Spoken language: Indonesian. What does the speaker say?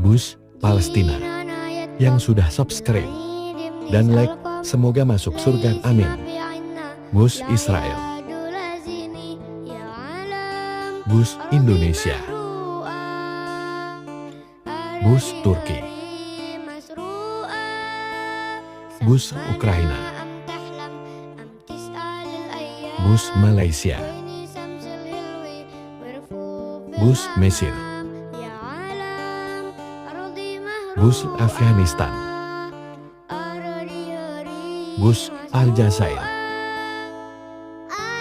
Bus Palestina yang sudah subscribe dan like, semoga masuk surga, amin. Bus Israel, Bus Indonesia, Bus Turki, Bus Ukraina, Bus Malaysia, Bus Mesir, Bus Afghanistan, Bus Aljazair,